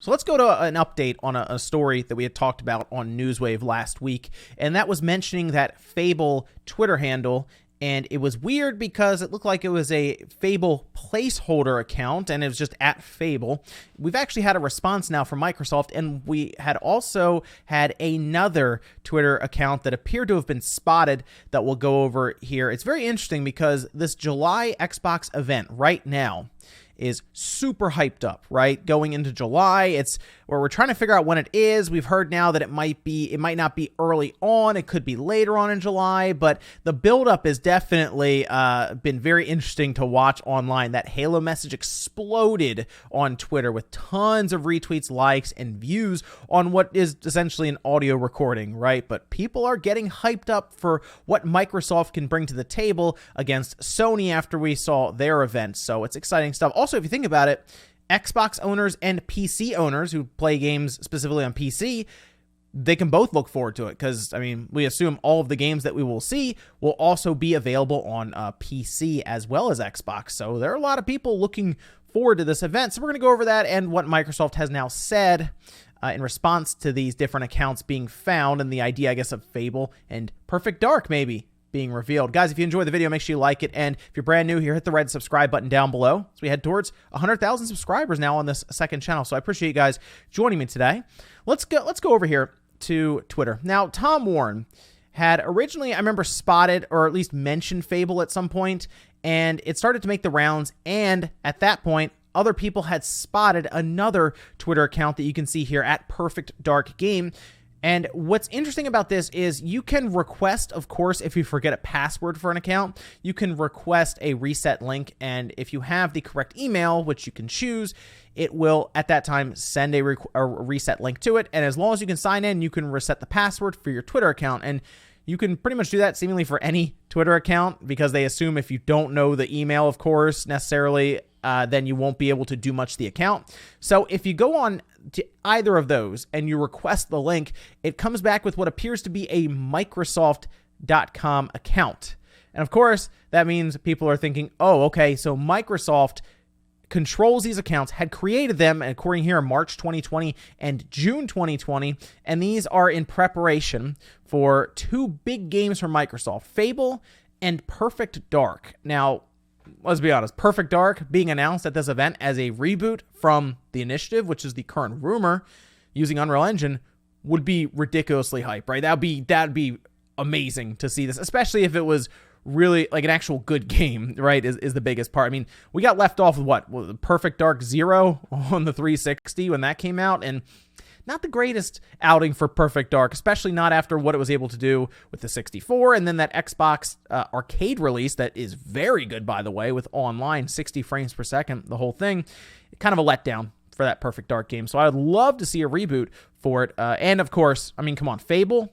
So let's go to an update on a story that we had talked about on Newswave last week, and that was mentioning that Fable Twitter handle, and it was weird because it looked like it was a Fable placeholder account, and it was just at Fable. We've actually had a response now from Microsoft, and we had also had another Twitter account that appeared to have been spotted that we'll go over here. It's very interesting because this July Xbox event right now is super hyped up, right? Going into July, it's where we're trying to figure out when it is. We've heard now that it might not be early on. It could be later on in July, but the buildup has definitely been very interesting to watch online. That Halo message exploded on Twitter with tons of retweets, likes, and views on what is essentially an audio recording, right? But people are getting hyped up for what Microsoft can bring to the table against Sony after we saw their event. So it's exciting stuff. Also, if you think about it, Xbox owners and PC owners who play games specifically on PC, they can both look forward to it because, I mean, we assume all of the games that we will see will also be available on PC as well as Xbox. So there are a lot of people looking forward to this event. So we're going to go over that and what Microsoft has now said in response to these different accounts being found and the idea, I guess, of Fable and Perfect Dark maybe being revealed. Guys, if you enjoyed the video, make sure you like it. And if you're brand new here, hit the red subscribe button down below as we head towards 100,000 subscribers now on this second channel. So I appreciate you guys joining me today. Let's go over here to Twitter. Now, Tom Warren had originally, I remember, spotted or at least mentioned Fable at some point, and it started to make the rounds. And at that point, other people had spotted another Twitter account that you can see here at Perfect Dark Game. And what's interesting about this is you can request, of course, if you forget a password for an account, you can request a reset link. And if you have the correct email, which you can choose, it will at that time send a reset link to it. And as long as you can sign in, you can reset the password for your Twitter account. And you can pretty much do that seemingly for any Twitter account because they assume if you don't know the email, of course, necessarily, then you won't be able to do much to the account. So if you go on to either of those and you request the link, it comes back with what appears to be a Microsoft.com account. And of course, that means people are thinking, oh, okay, so Microsoft controls these accounts, had created them, according here, March 2020 and June 2020, and these are in preparation for two big games from Microsoft, Fable and Perfect Dark. Now, let's be honest, Perfect Dark being announced at this event as a reboot from The Initiative, which is the current rumor, using Unreal Engine, would be ridiculously hype, right? That'd be amazing to see this, especially if it was really like an actual good game, right, is the biggest part. I mean, we got left off with what? Perfect Dark Zero on the 360 when that came out, and not the greatest outing for Perfect Dark, especially not after what it was able to do with the 64, and then that Xbox arcade release that is very good, by the way, with online 60 frames per second, the whole thing. Kind of a letdown for that Perfect Dark game. So I would love to see a reboot for it. And of course, I mean, come on, Fable.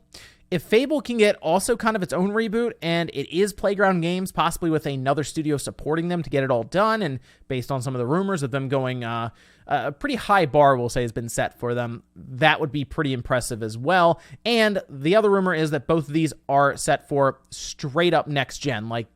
If Fable can get also kind of its own reboot, and it is Playground Games, possibly with another studio supporting them to get it all done, and based on some of the rumors of them going, a pretty high bar, we'll say, has been set for them, that would be pretty impressive as well. And the other rumor is that both of these are set for straight up next gen. Like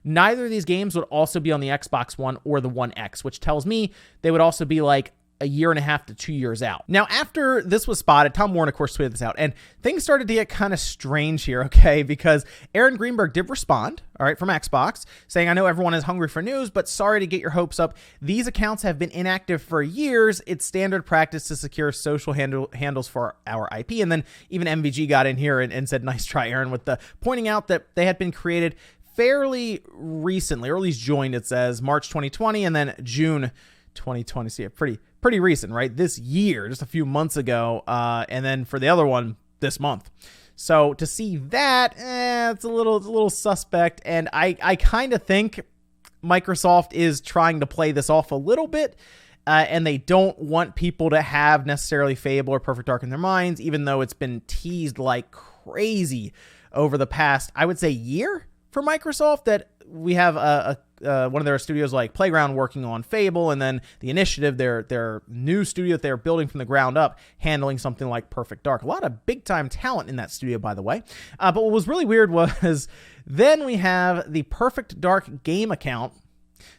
neither of these games would also be on the Xbox One or the One X, which tells me they would also be like a year and a half to 2 years out. Now, after this was spotted, Tom Warren, of course, tweeted this out, and things started to get kind of strange here, okay, because Aaron Greenberg did respond, all right, from Xbox, saying, I know everyone is hungry for news, but sorry to get your hopes up. These accounts have been inactive for years. It's standard practice to secure social handles for our IP. And then even MVG got in here and said, nice try, Aaron, with the pointing out that they had been created fairly recently, or at least joined, it says, March 2020 and then June 2020. So yeah, pretty recent, right? This year, just a few months ago, and then for the other one, this month. So to see that, it's a little suspect, and I kind of think Microsoft is trying to play this off a little bit, and they don't want people to have necessarily Fable or Perfect Dark in their minds, even though it's been teased like crazy over the past, I would say, year for Microsoft, that we have one of their studios like Playground working on Fable, and then The Initiative, their new studio that they're building from the ground up, handling something like Perfect Dark. A lot of big-time talent in that studio, by the way. But what was really weird was then we have the Perfect Dark game account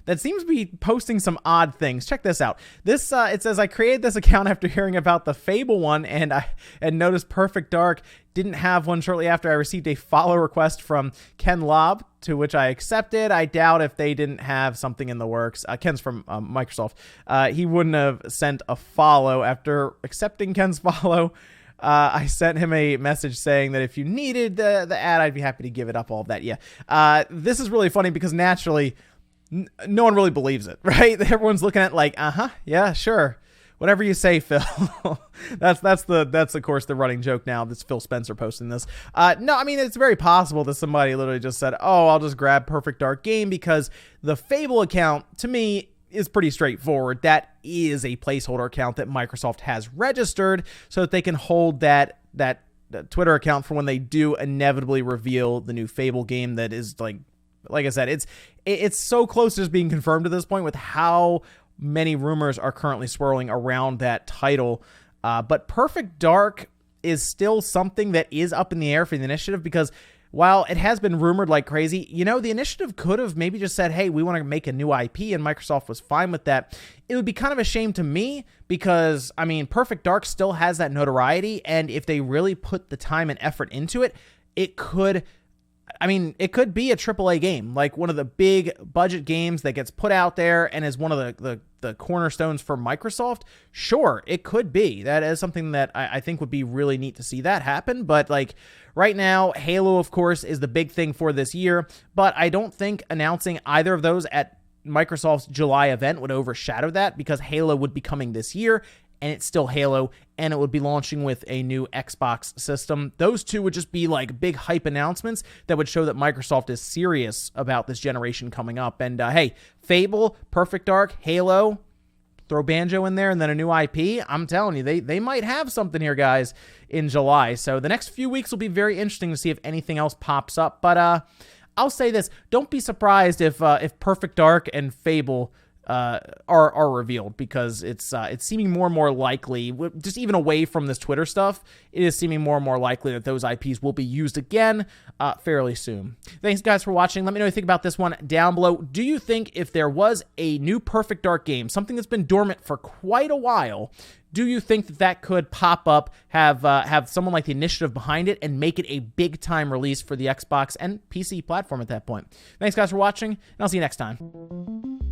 that seems to be posting some odd things. Check this out. This it says, I created this account after hearing about the Fable one, and I had noticed Perfect Dark didn't have one shortly after I received a follow request from Ken Lobb, to which I accepted. I doubt if they didn't have something in the works. Ken's from Microsoft. He wouldn't have sent a follow. After accepting Ken's follow, I sent him a message saying that if you needed the ad, I'd be happy to give it up, all of that. Yeah. This is really funny because naturally, no one really believes it, right? Everyone's looking at like, yeah, sure. Whatever you say, Phil. that's of course the running joke now. This Phil Spencer posting this. No, I mean, it's very possible that somebody literally just said, oh, I'll just grab Perfect Dark Game, because the Fable account, to me, is pretty straightforward. That is a placeholder account that Microsoft has registered so that they can hold that Twitter account for when they do inevitably reveal the new Fable game. That is like I said, it's so close to just being confirmed at this point with how many rumors are currently swirling around that title. But Perfect Dark is still something that is up in the air for the initiative, because while it has been rumored like crazy, the initiative could have maybe just said, hey, we want to make a new IP, and Microsoft was fine with that. It would be kind of a shame to me because, I mean, Perfect Dark still has that notoriety, and if they really put the time and effort into it, it could be a AAA game, like one of the big budget games that gets put out there and is one of the cornerstones for Microsoft. Sure, it could be. That is something that I think would be really neat to see that happen. But like right now, Halo, of course, is the big thing for this year. But I don't think announcing either of those at Microsoft's July event would overshadow that, because Halo would be coming this year, and it's still Halo, and it would be launching with a new Xbox system. Those two would just be like big hype announcements that would show that Microsoft is serious about this generation coming up. And hey, Fable, Perfect Dark, Halo, throw Banjo in there, and then a new IP. I'm telling you, they might have something here, guys, in July. So the next few weeks will be very interesting to see if anything else pops up. But I'll say this, don't be surprised if Perfect Dark and Fable are revealed, because it's seeming more and more likely, just even away from this Twitter stuff, it is seeming more and more likely that those IPs will be used again fairly soon. Thanks, guys, for watching. Let me know what you think about this one down below. Do you think if there was a new Perfect Dark game, something that's been dormant for quite a while, do you think that could pop up, have someone like the initiative behind it, and make it a big-time release for the Xbox and PC platform at that point? Thanks, guys, for watching, and I'll see you next time.